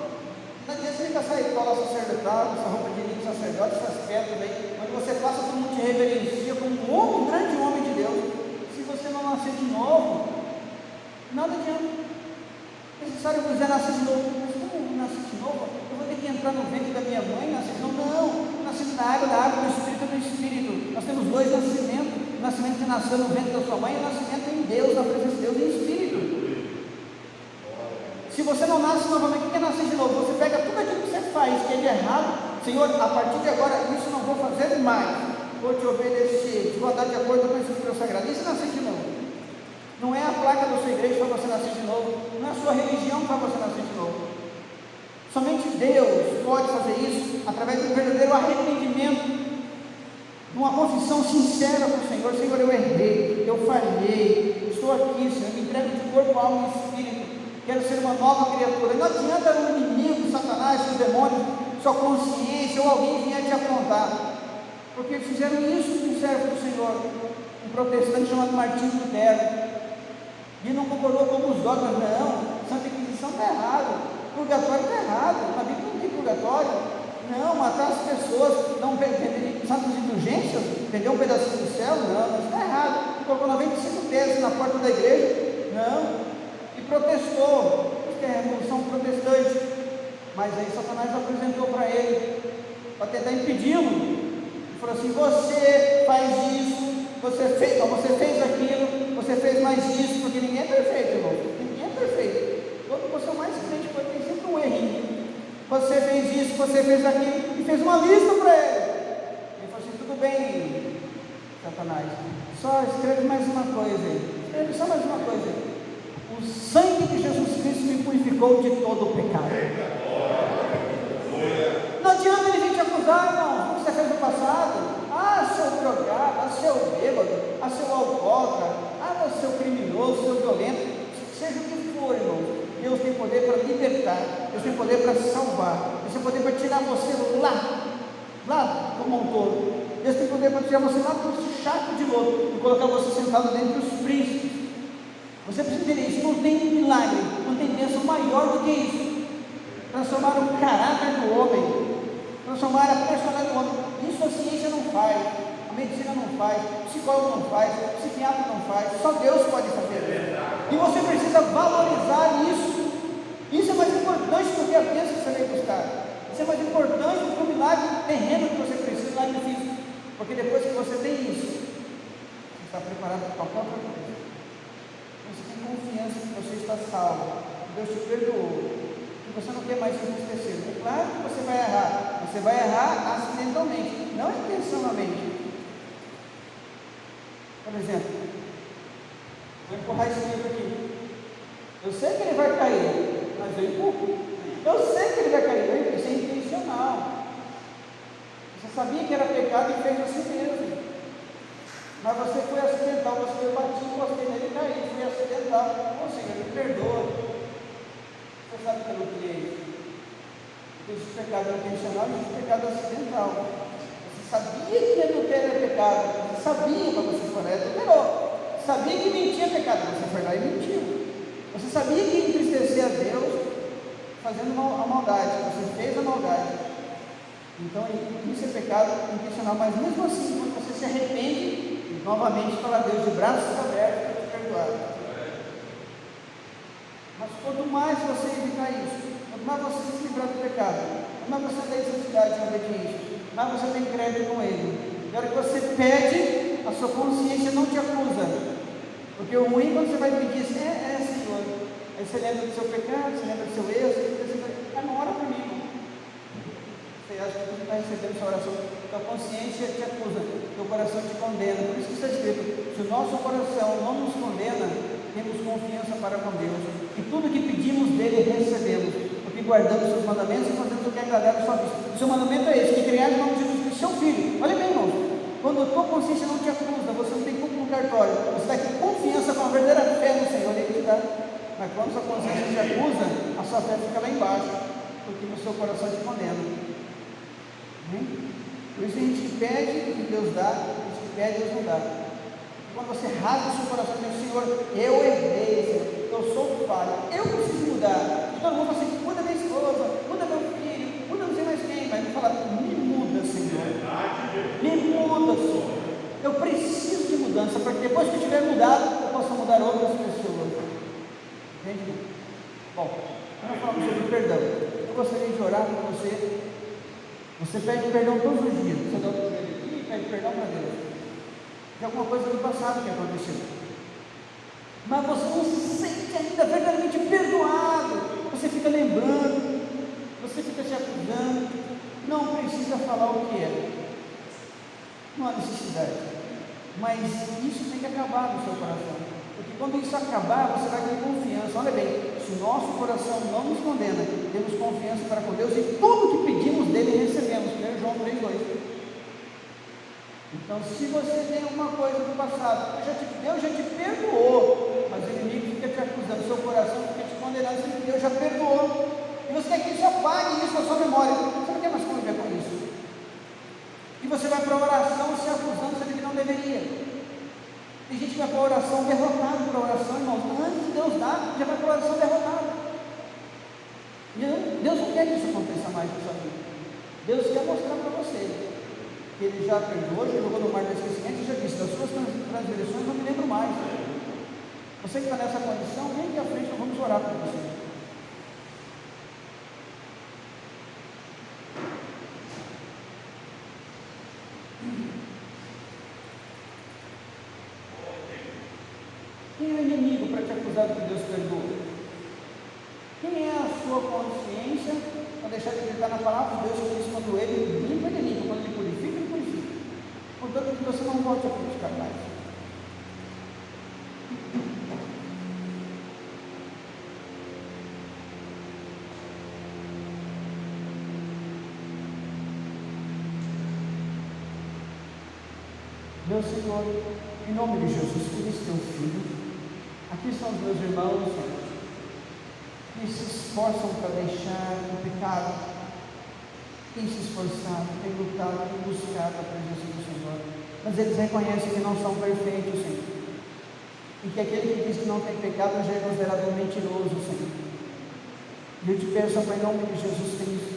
Não adianta você ficar sair com a sacerdotal, essa roupa de linho sacerdote, essas pedras aí, onde você passa, todo mundo te reverencia como um grande homem de Deus. Se você não nascer de novo, nada adianta. Necessário quiser nascer de novo. Mas como nascer de novo? Eu vou ter que entrar no ventre da minha mãe e nascer de novo? Não, nascendo da água, do Espírito do Espírito. Nós temos dois nascimentos: o nascimento que nasceu no ventre da sua mãe e o nascimento em Deus, na presença de Deus em Espírito. Se você não nasce novamente, o que é nascer de novo? Você pega tudo aquilo que você faz, que é de errado. Senhor, a partir de agora, isso não vou fazer mais. Vou te obedecer, vou andar de acordo com a Escritura Sagrada. Isso é nascer de novo. Não é a placa da sua igreja para você nascer de novo, não é a sua religião para você nascer de novo. Somente Deus pode fazer isso através de um verdadeiro arrependimento, de uma confissão sincera para o Senhor: Senhor, eu errei, eu falhei, estou aqui, Senhor, me entrego de corpo, alma e espírito, quero ser uma nova criatura. Não adianta o inimigo, Satanás, os demônios, sua consciência ou alguém vier te apontar, porque fizeram isso com o servo do Senhor, um protestante chamado Martinho Lutero. E não concordou com os dogmas. Não, Santa Inquisição está errado, purgatório está errado, na Bíblia não tem purgatório. Não, matar as pessoas, não vender santas indulgências, vender um pedacinho do céu, não, isso está errado. Colocou 95 teses na porta da igreja, não, e protestou, isso é a revolução protestante. Mas aí Satanás apresentou para ele, para tentar impedi-lo, e falou assim: você faz isso, você fez aquilo, você fez mais isso, porque ninguém é perfeito, irmão. Ninguém é perfeito. Quando você é o mais crente, tem sempre um errinho. Você fez isso, você fez aquilo, e fez uma lista para ele. Ele falou assim: tudo bem, Satanás, só escreve mais uma coisa aí. Escreve só mais uma coisa aí. O sangue de Jesus Cristo me purificou de todo o pecado. Não adianta ele vir te acusar, irmão, o que você fez no passado. Seu drogado, seu bêbado, seu alcoólatra, seu criminoso, seu violento, seja o que for, irmão. Deus tem poder para libertar, Deus tem poder para salvar, Deus tem poder para tirar você lá do montoro. Deus tem poder para tirar você lá do chaco de lodo e colocar você sentado dentro dos príncipes. Você precisa entender isso. Não tem milagre, não tem bênção maior do que isso. Transformar o caráter do homem, transformar a personalidade do homem. Isso a ciência não faz, a medicina não faz, o psicólogo não faz, o psiquiatra não faz, só Deus pode fazer. E você precisa valorizar isso. Isso é mais importante do que a bênção que você vem buscar. Isso é mais importante do que o milagre terreno que você precisa, o milagre físico. Porque depois que você tem isso, você está preparado para qualquer outra coisa. Você tem confiança que você está salvo, Deus te perdoou, e você não quer mais se entristecer. É claro que você vai errar acidentalmente, não intencionalmente. Por exemplo, vou empurrar esse livro aqui. Eu sei que ele vai cair, mas eu empurro. Eu sei que ele vai cair, isso é intencional. Você sabia que era pecado e fez assim mesmo. Mas você foi acidental, você foi batido, você nele caiu, foi acidental. Ô Senhor, me perdoa. Você sabe que eu não queria isso. Existe pecado intencional e existe pecado acidental. Você sabia que adultério era pecado, você sabia, mas você foi lá e adulterou. Sabia que mentia é pecado, você foi lá e mentiu. Você sabia que ia entristecer a Deus fazendo a maldade, você fez a maldade. Então isso é pecado intencional, mas mesmo assim, quando você se arrepende, novamente fala a Deus de braços abertos para te perdoar. Mas quanto mais você evitar isso, quanto mais você se livrar do pecado, quanto mais você tem santidade e obediência, mais você tem crédito com Ele. Na hora que você pede, a sua consciência não te acusa. Porque o ruim quando você vai pedir assim, Senhor, aí você lembra do seu pecado, você lembra do seu erro, você diz, não ora por mim. Você acha que você está recebendo sua oração, tua consciência te acusa, teu coração te condena. Por isso que está escrito, se o nosso coração não nos condena, temos confiança para com Deus, e tudo que pedimos dele recebemos, porque guardamos seus mandamentos e fazemos o que é agradável à sua vista. O seu mandamento é esse, que criar em nome de Jesus Cristo, seu filho. Olha bem, irmãos, quando a tua consciência não te acusa, você não tem culpa no cartório, você vai ter confiança com a verdadeira fé no Senhor, Ele te dá. Mas quando a sua consciência te acusa, a sua fé fica lá embaixo, porque no seu coração te condena. Por isso a gente pede e Deus dá, a gente pede e Deus não dá. Quando você rasga o seu coração e diz, Senhor, eu errei, Senhor, eu sou falho, eu preciso mudar. E todo mundo fala assim, muda minha esposa, muda meu filho, muda não sei mais quem, mas ele fala, me muda, Senhor, me muda, Senhor. Eu preciso de mudança, para que depois que eu tiver mudado, eu possa mudar outras pessoas. Entende? Bom, nós falamos sobre perdão. Eu gostaria de orar com você. Você pede perdão todos os dias. Você dá o joelho aqui e pede perdão para Deus de alguma coisa do passado que aconteceu. Mas você não se sente ainda verdadeiramente perdoado. Você fica lembrando, você fica se acusando. Não precisa falar o que é. Não há necessidade. Mas isso tem que acabar no seu coração. Porque quando isso acabar, você vai ter confiança. Olha bem, se o nosso coração não nos condena, temos confiança para com Deus e tudo que pedimos dele recebemos. 1 João 3,2. Então, se você tem alguma coisa do passado, Deus já te perdoou, mas o inimigo fica te acusando, seu coração fica te condenando, sendo que Deus já perdoou. E você quer que ele já pague isso na sua memória. Você não quer mais conviver com isso. E você vai para a oração se acusando, sendo que não deveria. Tem gente que vai para a oração derrotado para a oração, irmãos. Antes de Deus dar, já vai para a oração derrotado. Deus não quer que isso aconteça mais na sua vida. Deus quer mostrar para você que Ele já perdoou, já jogou no mar do esquecimento e já disse, das suas transgressões não me lembro mais. Você que está nessa condição, vem aqui à frente, nós vamos orar por você. Quem é o inimigo para te acusar do que Deus perdoa? Quem é a sua consciência para deixar de acreditar na palavra de Deus que diz quando Ele limpa, Ele limpa, quando Ele purifica, Ele purifica. Portanto, que você não volte a criticar mais. Meu Senhor, em nome de Jesus Cristo, Teu Filho, aqui estão os meus irmãos, que se esforçam para deixar o pecado, tem se esforçado, tem lutado, tem buscado a presença do Senhor, mas eles reconhecem que não são perfeitos, Senhor, e que aquele que diz que não tem pecado já é considerado um mentiroso, Senhor. E eu te peço, Pai, em nome de Jesus Cristo,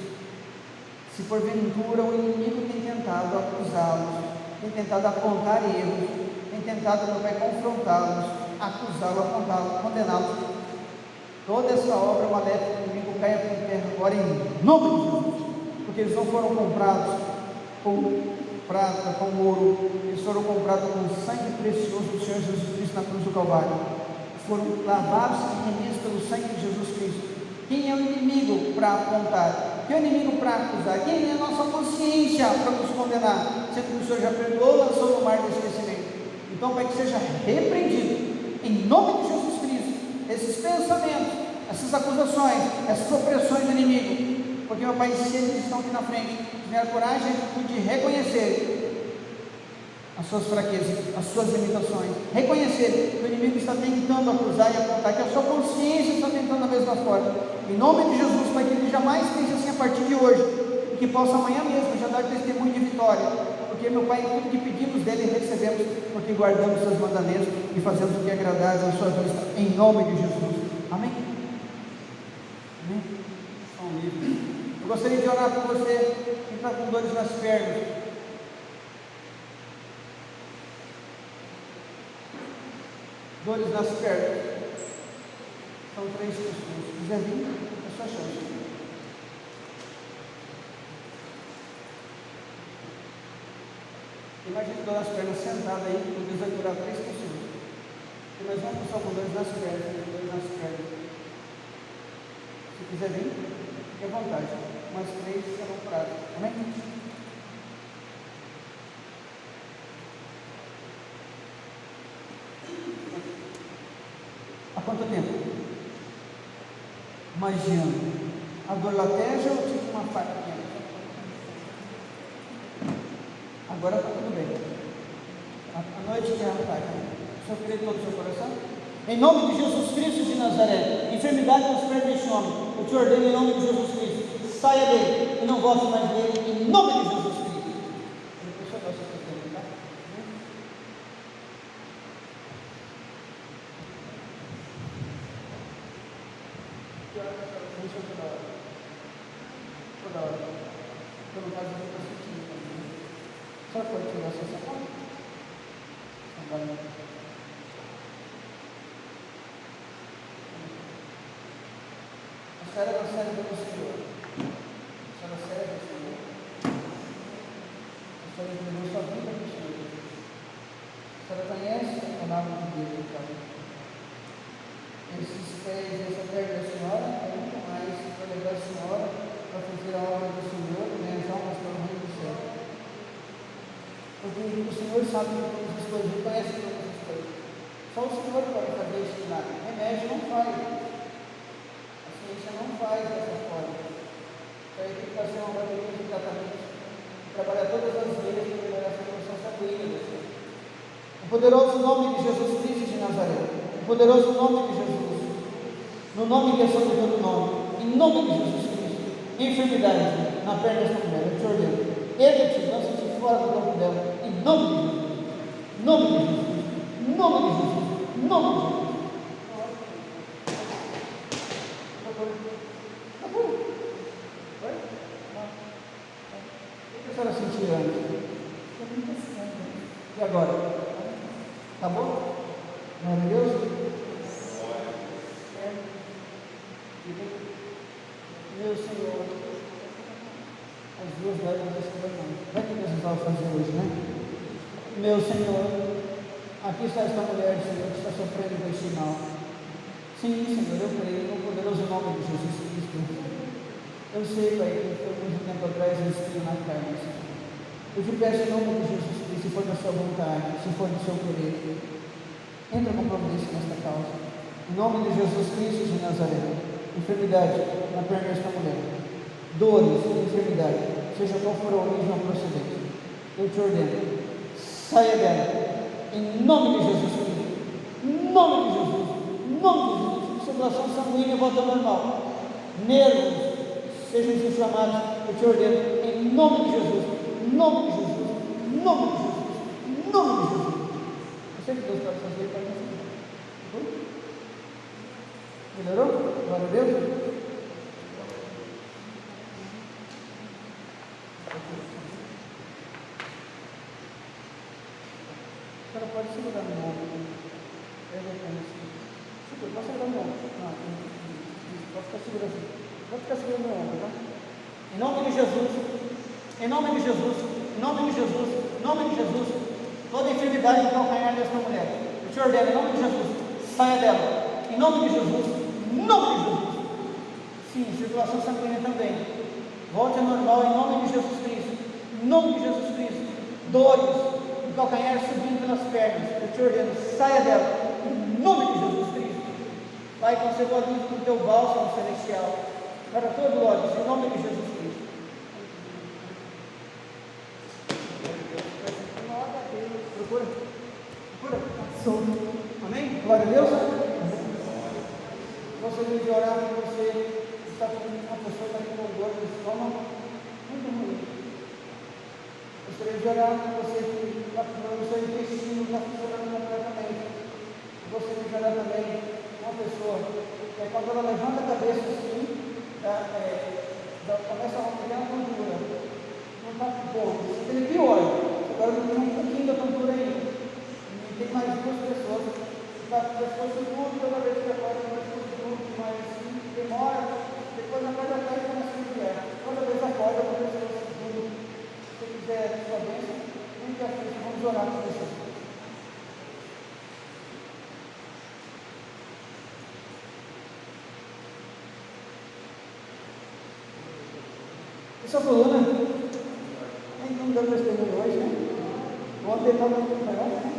se porventura o inimigo tem tentado acusá-los, tem tentado apontar erros, tem tentado, meu Pai, confrontá-los, acusá-los, apontá-los, condená-los, toda essa obra maléfica do inimigo caia por terra agora em nome de Jesus, porque eles não foram comprados com prata, com ouro, eles foram comprados com o sangue precioso do Senhor Jesus Cristo na cruz do Calvário, foram lavados e remidos pelo sangue de Jesus Cristo. Quem é o inimigo para apontar? Quem é o inimigo para acusar? Quem é a nossa consciência para nos condenar? Sendo que o Senhor já perdoou, lançou no mar do esquecimento. Então, Pai, que seja repreendido, em nome de Jesus Cristo, esses pensamentos, essas acusações, essas opressões do inimigo. Porque, meu Pai, se eles estão aqui na frente, tiver a coragem de reconhecer as suas fraquezas, as suas limitações, reconhecer que o inimigo está tentando acusar e apontar, que a sua consciência está tentando da mesma forma. Em nome de Jesus, Pai, que ele jamais pense assim a partir de hoje, e que possa amanhã mesmo já dar testemunho de vitória, porque, meu Pai, tudo que pedimos dele recebemos, porque guardamos seus mandamentos e fazemos o que é agradável à sua vista, em nome de Jesus. Amém? Amém? Eu gostaria de orar por você que está com dores nas pernas. Dores nas pernas. São 3 pessoas. Se quiser vir, é sua chance. Imagine dor nas pernas sentada aí, que Deus vai curar 3 pessoas. Tem mais uma pessoa com dores nas pernas, dores nas pernas. Se quiser vir, fique à vontade. Mais 3 serão curados. Amém? Há quanto tempo? Mais de ano. A dor lateja ou tipo uma faquinha? Agora está tudo bem. A noite que é ataque. O Senhor crê todo o seu coração? Em nome de Jesus Cristo de Nazaré, enfermidade nas pernas deste homem, eu te ordeno em nome de Jesus Cristo, saia dele e não volte mais dele, em nome de Jesus Cristo. Deixa eu dar o seu testemunho, tá? Toda hora. Eu não caso, eu estou sentindo também. Só pode tirar a sua sacola? A senhora não serve para o Senhor. A senhora serve ao Senhor. A senhora entregou sua vida para o Senhor. A senhora conhece a palavra de Deus, então. Esses pés, essa perna da senhora, é muito mais para levar a senhora para fazer a obra do Senhor, né, as almas para o reino do céu. Porque o Senhor sabe de todas as coisas, Ele conhece todas as coisas. Só o Senhor pode fazer esse milagre. Remédio não faz. A ciência não faz dessa forma. Então aí tem que fazer uma bateria de tratamento, trabalhar todas as vezes para melhorar essa consciência clínica. O poderoso nome de Jesus Cristo de Nazaré. O poderoso nome de Jesus. No nome que é sobre todo nome. Em nome de Jesus Cristo. Enfermidade na perna desta mulher. Eu te ordeno. Ergue-te, lança-te fora do corpo dela. Em nome de Jesus. Em nome de Jesus. Em nome de Jesus. Em nome de Jesus. Acabou. Vai? O que a senhora sentiu antes? E agora? Tá bom? Maravilhoso? Meu Senhor, as 2 horas da manhã. Vai que Deus vai fazer hoje, né? Meu Senhor, aqui está esta mulher, Senhor, que está sofrendo deste mal. Sim, Senhor, eu creio no poderoso nome de Jesus Cristo. Eu sei, Pai, que foi muito tempo atrás um espinho na carne, Senhor. Eu te peço em nome de Jesus Cristo, se for da sua vontade, se for do seu querer, entra com providência nesta causa. Em nome de Jesus Cristo de Nazaré. Enfermidade na perna desta mulher, dores, enfermidade, seja qual for a origem ou procedência, eu te ordeno, saia dela, em nome de Jesus Cristo, em nome de Jesus, em nome de Jesus. circulação sanguínea volta ao normal, nervos sejam inflamados, eu te ordeno, em nome de Jesus, em nome de Jesus, em nome de Jesus, em nome de Jesus. Eu sei que Deus pode fazer para nós. Melhorou? Glória a Deus. A senhora pode segurar no ombro. Segura, pode segurar no ombro. Não, pode ficar segurando assim. Pode ficar segurando no ombro, tá? Em nome de Jesus, em nome de Jesus, em nome de Jesus, em nome de Jesus, toda enfermidade no calcanhar desta mulher, eu te ordeno, em nome de Jesus, saia dela. Em nome de Jesus, em nome de Jesus. Sim, circulação sanguínea também. Volte ao normal em nome de Jesus Cristo. Em nome de Jesus Cristo. Dores no calcanhar subindo pelas pernas. Eu te ordeno, saia dela. Em nome de Jesus Cristo. Pai, conceda a luz do teu bálsamo celestial. Para todo olhos, em nome de Jesus Cristo. Procura. Amém? Glória a Deus. Gostaria de orar por você que está com uma pessoa que está com dor no estômago muito ruim. Gostaria de orar por você que está com o seu intestino está funcionando completamente. Gostaria de orar também uma pessoa que quando ela levanta a cabeça assim, começa a romper a tontura. Não está bom, ele pior. Agora não tem um pouquinho da tontura ainda. E tem mais duas pessoas. Depois do tudo, toda vez que acorda, mas demora, depois acorda atrás e começa a enviar. Toda vez acorda, aconteceu isso tudo. Se você quiser a sua bênção, vem cá, vamos orar por você. Essa coluna, não deu testemunho hoje, né? Ontem estava muito maior, né?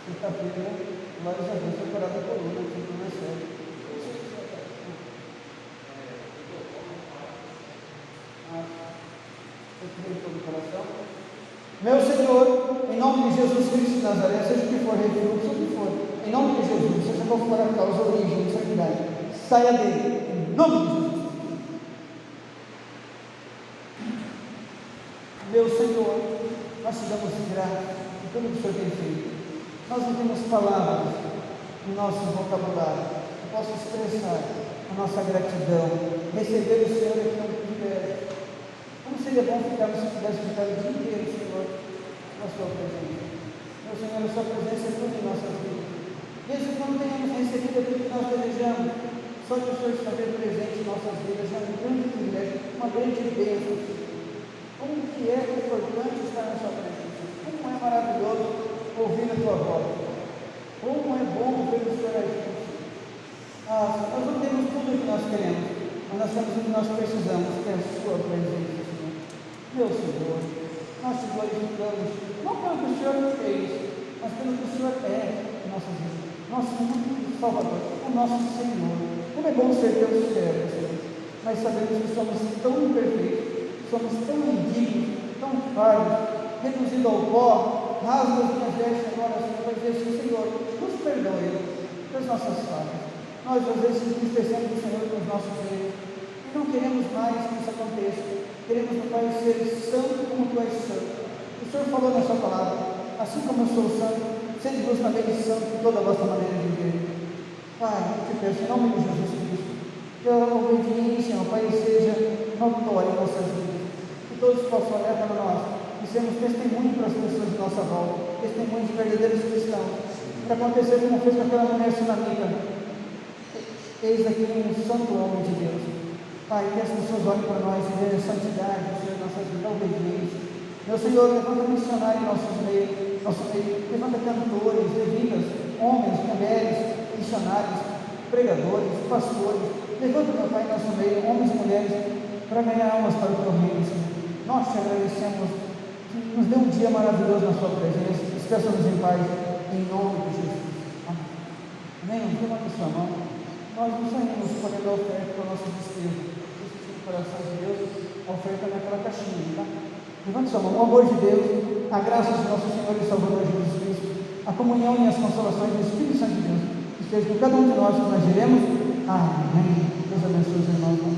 Sexta-feira, glórias a Deus, foi curado a coluna, que não é sério. Eu creio todo o coração. Meu Senhor, em nome de Jesus Cristo de Nazaré, seja o que for, refluxo, o que for, em nome de Jesus, seja qual for a causa, a origem, a enfermidade, saia dele, em nome de Jesus. Meu Senhor, nós te damos graça por tudo que o Senhor tem feito. Nós não temos palavras no nosso vocabulário que possam expressar a nossa gratidão. Receber o Senhor aqui é um privilégio. Como seria bom ficarmos se pudéssemos ficar o dia inteiro, Senhor, na sua presença. Meu Senhor, a sua presença é tudo em nossas vidas. Mesmo que não tenhamos recebido aquilo que nós desejamos, só que o Senhor esteja presente em nossas vidas é um grande privilégio, uma grande bênção. Como que é importante estar na sua presença? Como é maravilhoso ouvir a tua voz. Como é bom ver o Senhor agir. Nós não temos tudo o que nós queremos, mas nós temos o que nós precisamos, que é a sua presença, Senhor. Meu Senhor, nós te glorificamos, não pelo que o Senhor fez, mas pelo que o Senhor é em nossas vidas. Nosso Salvador, o nosso Senhor. Como é bom ser teu servo, Senhor. Mas sabemos que somos tão imperfeitos, somos tão indignos, tão falhos, reduzidos ao pó, rasgos as minhas vestes agora, Senhor, para dizer assim, Senhor, nos perdoe das nossas falhas. Nós às vezes nos esquecemos do Senhor dos nossos erros e não queremos mais que isso aconteça. Queremos, meu Pai, ser santo como Tu és santo. O Senhor falou na sua palavra, assim como eu sou santo, sede vos também santo em toda a vossa maneira de viver. Pai, eu te peço em nome de Jesus Cristo, que a obediência, meu Pai, seja notória em nossas vidas, que todos possam olhar para nós e sermos testemunho para as pessoas de nossa volta, testemunho de verdadeiros cristãos, para acontecer como fez com aquela mulher sunamita. Eis aqui um santo homem de Deus. Pai, que as pessoas olhem para nós e vejam a santidade, Senhor, nossas vidas, a obediência. Meu Senhor, levanta missionários em nosso meio, levanta cantores, levitas, homens, mulheres, missionários, pregadores, pastores. Levanta, meu Pai, em nosso meio, homens e mulheres, para ganhar almas para o Teu reino, Senhor. Nós te agradecemos, que nos dê um dia maravilhoso na Sua presença. Despeça-nos em paz, em nome de Jesus. Amém? Levanta a sua mão. Nós não saímos escolhendo a oferta para a nossa despesa. Esse no coração de Deus, a oferta naquela caixinha, tá? Levante sua mão. O amor de Deus, a graça de nosso Senhor e Salvador Jesus Cristo, a comunhão e as consolações do Espírito Santo de Deus esteja com cada um de nós que nós diremos. Amém. Deus abençoe os irmãos.